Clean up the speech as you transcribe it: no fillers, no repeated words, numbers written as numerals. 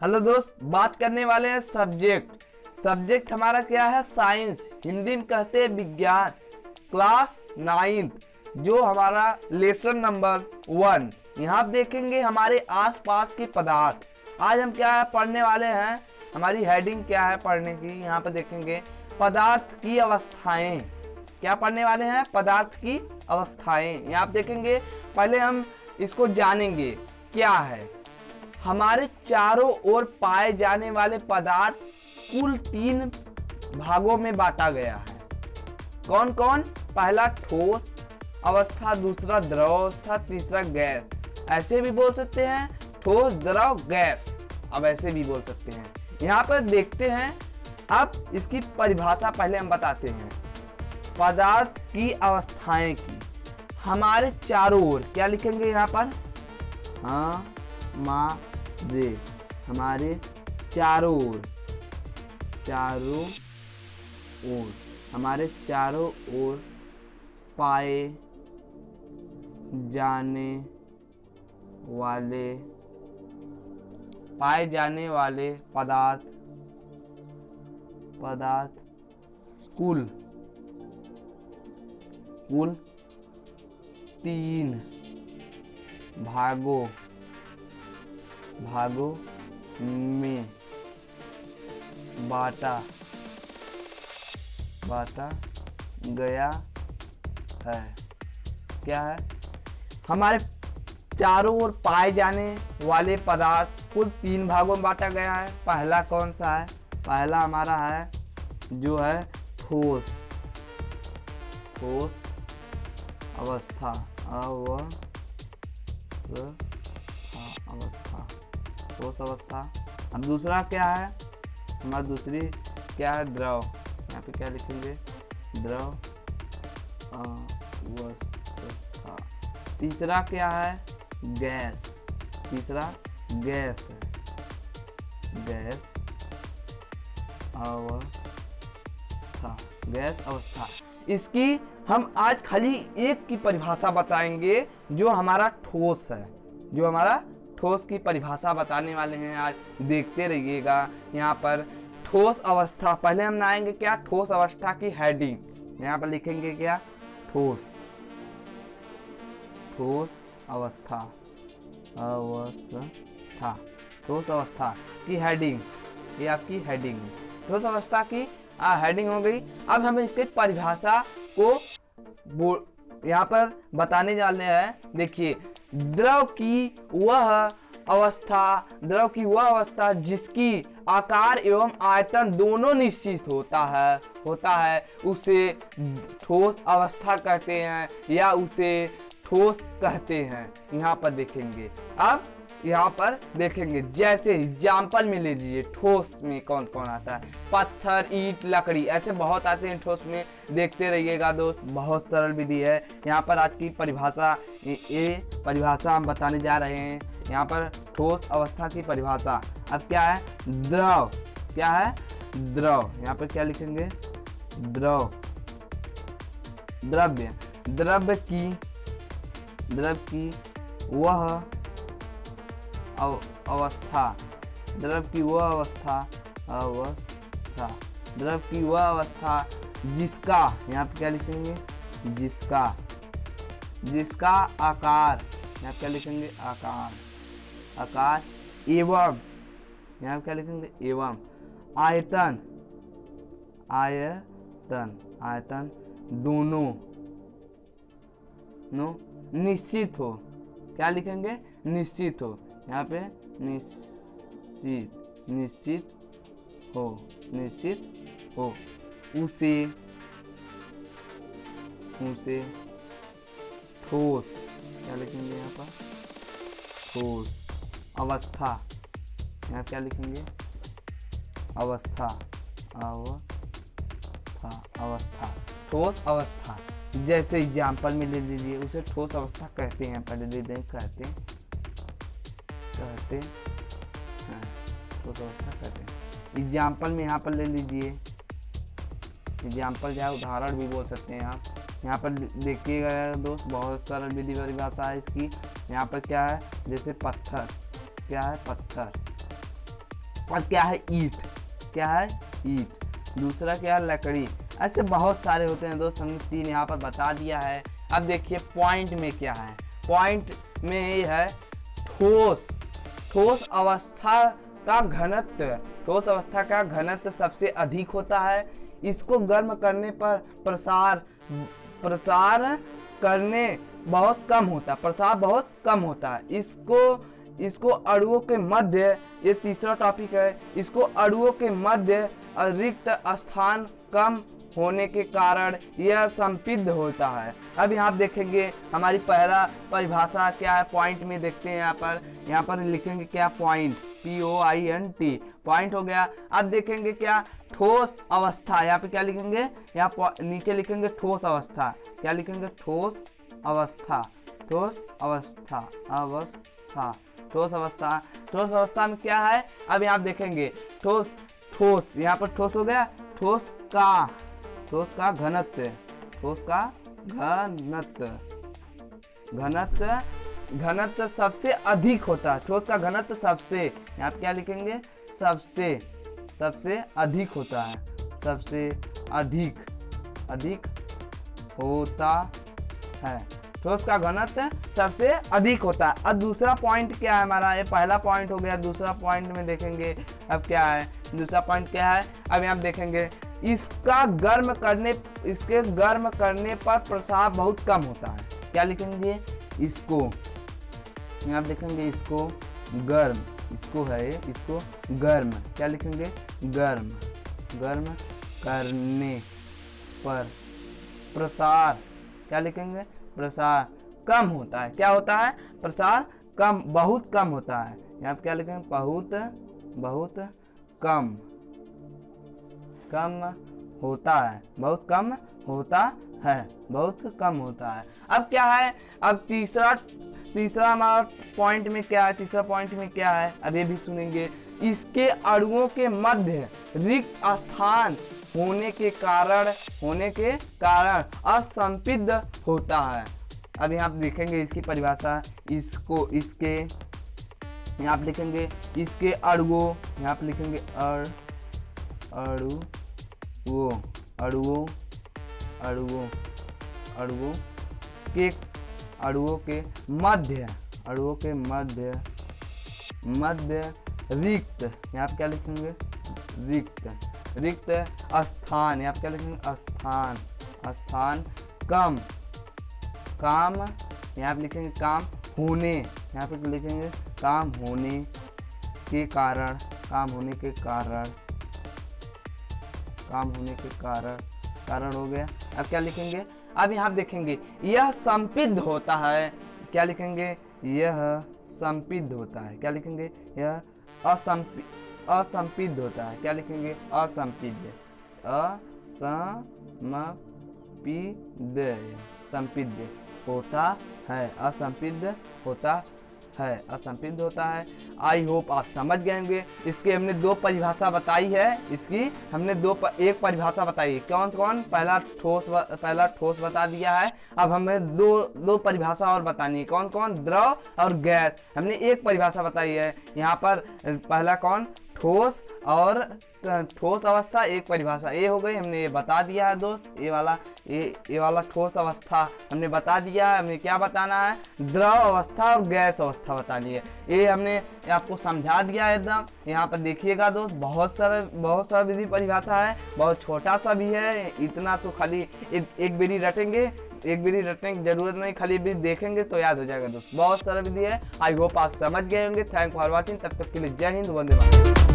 Hello दोस्त, बात करने वाले हैं सब्जेक्ट हमारा क्या है? साइंस, हिंदी में कहते हैं विज्ञान, क्लास 9th, जो हमारा लेसन नंबर 1। यहाँ देखेंगे हमारे आसपास के पदार्थ। आज हम क्या है पढ़ने वाले हैं, हमारी हेडिंग क्या है पढ़ने की, यहाँ पर देखेंगे पदार्थ की अवस्थाएं। क्या पढ़ने वाले हैं? पदार्थ की अवस्थाएं। यहाँ पे देखेंगे, पहले हम इसको जानेंगे क्या है। हमारे चारों ओर पाए जाने वाले पदार्थ कुल 3 भागों में बांटा गया है। कौन कौन? पहला ठोस अवस्था, दूसरा द्रव अवस्था, तीसरा गैस। ऐसे भी बोल सकते हैं, ठोस, द्रव, गैस। अब ऐसे भी बोल सकते हैं। यहाँ पर देखते हैं, अब इसकी परिभाषा पहले हम बताते हैं। पदार्थ की अवस्थाएं की हमारे चारों ओर क्या लिखेंगे यहाँ पर? हमारे चारों ओर, हमारे चारों ओर पाए जाने वाले पदार्थ कुल 3 भागों में बांटा गया है। क्या है? हमारे चारों ओर पाए जाने वाले पदार्थ कुल 3 भागों में बांटा गया है। पहला कौन सा है? पहला हमारा है जो है ठोस अवस्था, ठोस अवस्था। अब दूसरा क्या है? हमारा दूसरी क्या है? द्रव। यहाँ पे क्या लिखेंगे? द्रव अवस्था। तीसरा क्या है? गैस। तीसरा गैस है, गैस अवस्था। इसकी हम आज खाली एक की परिभाषा बताएंगे, जो हमारा ठोस है, जो हमारा ठोस की परिभाषा बताने वाले हैं आज। देखते रहिएगा। यहाँ पर ठोस अवस्था, पहले हम आएंगे क्या? ठोस अवस्था की हेडिंग यहाँ पर लिखेंगे क्या? ठोस अवस्था ठोस अवस्था की हेडिंग, ये आपकी हेडिंग है। ठोस अवस्था की हेडिंग हो गई। अब हम इसके परिभाषा को यहाँ पर बताने वाले हैं। देखिए, द्रव की वह अवस्था जिसकी आकार एवं आयतन दोनों निश्चित होता है उसे ठोस अवस्था कहते हैं, या उसे ठोस कहते हैं। यहाँ पर देखेंगे, अब यहाँ पर देखेंगे, जैसे एग्जाम्पल में ले लीजिए। ठोस में कौन कौन आता है? पत्थर, ईंट, लकड़ी, ऐसे बहुत आते हैं ठोस में। देखते रहिएगा दोस्त, बहुत सरल विधि है। यहाँ पर आज की परिभाषा, ये परिभाषा हम बताने जा रहे हैं। यहाँ पर ठोस अवस्था की परिभाषा। अब क्या है? द्रव। क्या है? द्रव। यहाँ पर क्या लिखेंगे? द्रव्य की वह अवस्था, द्रव की वह अवस्था जिसका, यहाँ पे क्या लिखेंगे? जिसका आकार, यहाँ पे क्या लिखेंगे? आकार एवं, यहाँ पे क्या लिखेंगे? एवं आयतन दोनों निश्चित हो। क्या लिखेंगे? निश्चित हो। यहाँ पे निश्चित हो उसे ठोस, क्या लिखेंगे? यहाँ पर ठोस अवस्था, यहाँ क्या लिखेंगे? अवस्था ठोस अवस्था। जैसे एग्जाम्पल में ले लीजिए, उसे ठोस अवस्था कहते हैं। पहले ले दें, कहते हैं ठोस अवस्था कहते हैं। एग्जाम्पल में यहाँ पर ले लीजिए, एग्जाम्पल जो है उदाहरण भी बोल सकते हैं आप। यहाँ पर देखिएगा दोस्त, बहुत सरल विधि परिभाषा है इसकी। यहाँ पर क्या है, जैसे पत्थर, क्या है पत्थर, और क्या है ईंट, क्या है ईंट। दूसरा क्या है लकड़ी। ऐसे बहुत सारे होते हैं दोस्त, हमने 3 यहाँ पर बता दिया है। अब देखिए पॉइंट में क्या है, पॉइंट में ये है ठोस। ठोस अवस्था का घनत्व, ठोस अवस्था का घनत्व सबसे अधिक होता है। इसको गर्म करने पर प्रसार करने बहुत कम होता है, प्रसार बहुत कम होता है। इसको अणुओं के मध्य, ये तीसरा टॉपिक है, इसको अणुओं के मध्य रिक्त स्थान कम होने के कारण यह संपिद्ध होता है। अब यहाँ देखेंगे हमारी पहला परिभाषा क्या है, पॉइंट में देखते हैं। यहाँ पर लिखेंगे क्या, पॉइंट, POINT, पॉइंट हो गया। अब देखेंगे क्या, ठोस अवस्था। यहाँ पे क्या लिखेंगे, यहाँ नीचे लिखेंगे ठोस अवस्था। क्या लिखेंगे, ठोस अवस्था, ठोस अवस्था, अवस्था, ठोस अवस्था। ठोस अवस्था में क्या है, अब यहाँ देखेंगे ठोस, ठोस, यहाँ पर ठोस हो गया, ठोस का घनत्व, ठोस का घनत्व, घनत्व सबसे अधिक होता है। ठोस का घनत्व सबसे, यहाँ पे क्या लिखेंगे, सबसे अधिक होता है, सबसे अधिक होता है। ठोस का घनत्व सबसे अधिक होता है। अब दूसरा पॉइंट क्या है हमारा, ये पहला पॉइंट हो गया। दूसरा पॉइंट में देखेंगे अब क्या है, दूसरा पॉइंट क्या है, अब यहाँ देखेंगे इसके गर्म करने पर प्रसार बहुत कम होता है। क्या लिखेंगे, इसको, यहाँ देखेंगे इसको गर्म, इसको है, इसको गर्म, क्या लिखेंगे, गर्म करने पर प्रसार, क्या लिखेंगे, प्रसार कम होता है। क्या होता है, प्रसार कम, बहुत कम होता है। यहाँ पे क्या लिखेंगे, बहुत कम होता है, बहुत कम होता है, बहुत कम होता है। अब क्या है, अब तीसरा हमारा पॉइंट में क्या है, तीसरा पॉइंट में क्या है, अब ये भी सुनेंगे। इसके अणुओं के मध्य रिक्त स्थान होने के कारण असंपिद्ध होता है। अब यहाँ देखेंगे इसकी परिभाषा, इसको, इसके, यहाँ पे लिखेंगे इसके अणुओं, यहाँ पे लिखेंगे अणुओं के मध्य रिक्त, यहाँ पे क्या लिखेंगे, रिक्त स्थान, यहाँ पे क्या लिखेंगे, स्थान काम, यहाँ पे लिखेंगे काम होने, यहाँ पे लिखेंगे काम होने के कारण हो गया। अब क्या लिखेंगे, अब यहाँ देखेंगे यह संपिद्ध होता है। क्या लिखेंगे, यह संपिद्ध होता है। क्या लिखेंगे, यह असंपिद्ध होता है। क्या लिखेंगे, असंपिद्ध, संपिद्ध होता है, असंपिद्ध होता है। आई होप आप समझ गए होंगे। इसके हमने 2 परिभाषा बताई है, इसकी हमने एक परिभाषा बताई है। कौन, पहला ठोस बता दिया है। अब हमें दो परिभाषा और बतानी है। कौन, द्रव और गैस। हमने एक परिभाषा बताई है। यहाँ पर पहला कौन, ठोस और ठोस अवस्था, एक परिभाषा ये हो गई, हमने ये बता दिया है दोस्त। ये वाला ठोस अवस्था हमने बता दिया है। हमने क्या बताना है, द्रव अवस्था और गैस अवस्था बतानी है। ये हमने आपको समझा दिया है एकदम। यहाँ पर देखिएगा दोस्त, बहुत सारा विधि परिभाषा है, बहुत छोटा सा भी है। इतना तो खाली एक बेरी रटेंगे, की जरूरत नहीं, खाली भी देखेंगे तो याद हो जाएगा दोस्त। बहुत सारा विधि है। आई होप आप समझ गए होंगे। Thank for watching. तब तक के लिए जय हिंद, वंदे मातरम।